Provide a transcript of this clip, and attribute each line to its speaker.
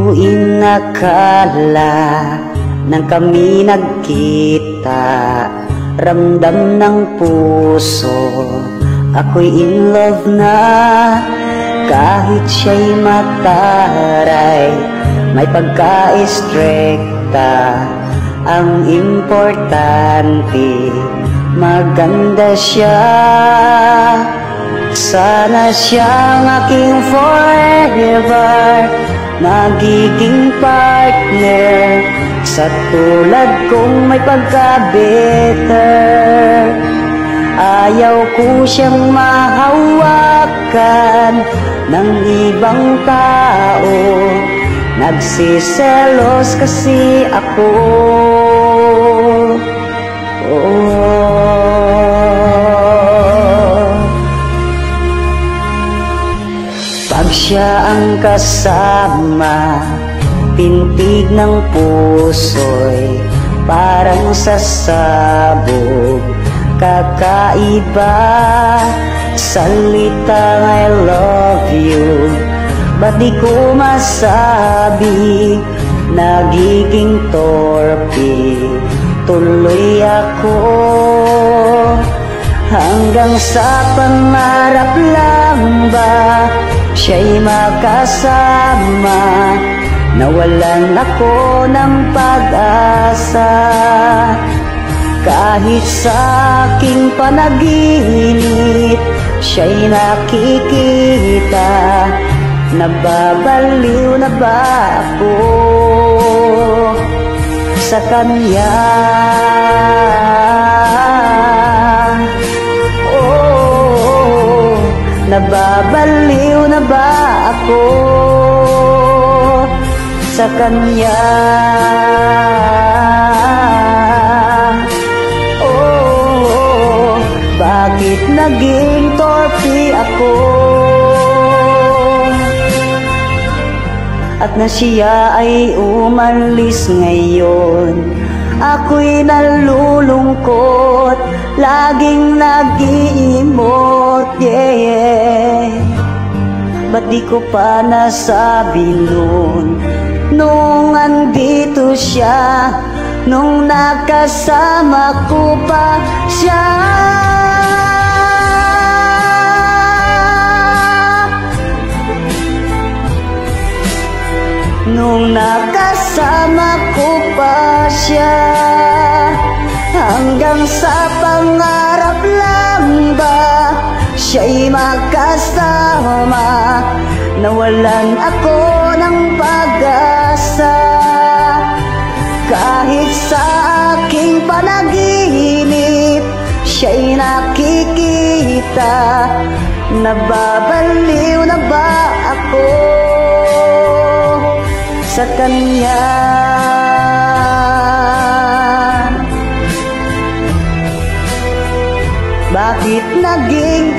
Speaker 1: tuwing nakala nang kami nagkita, ramdam ng puso ako'y in love na. Kahit siya'y mataray, may pagka-istrikta, ang importante maganda siya. Sana siyang aking forever, magiging partner, sa tulad kong may pagka-better. Ayaw ko siyang mahawakan ng ibang tao, nagsiselos kasi ako. Pag siya ang kasama, pintig ng puso'y parang sasabog. Kakaiba salitang I love you, ba't di ko masabi? Nagiging torpe tuloy ako, hanggang sa pangarap lang ba siya'y makasama. Nawalan ako ng pag-asa, kahit sa aking panaginip siya'y nakikita. Nababaliw na ba ako sa kanya? Oh, nababaliw na ba ako sa kanya? Bakit naging torpe ako? At na siya ay umalis ngayon, ako'y nalulungkot, laging nag-iimot, yeah. Ba't di ko pa nasabi nun, nung andito siya, nung nakasama ko pa siya? Nung nakasama ko pa siya, hanggang sa pangarap lang ba siya'y makasama? Nawalan ako ng pag-asa, kahit sa aking panaginip siya'y nakikita. Nababaliw na ba ako sa kanya? Bakit naging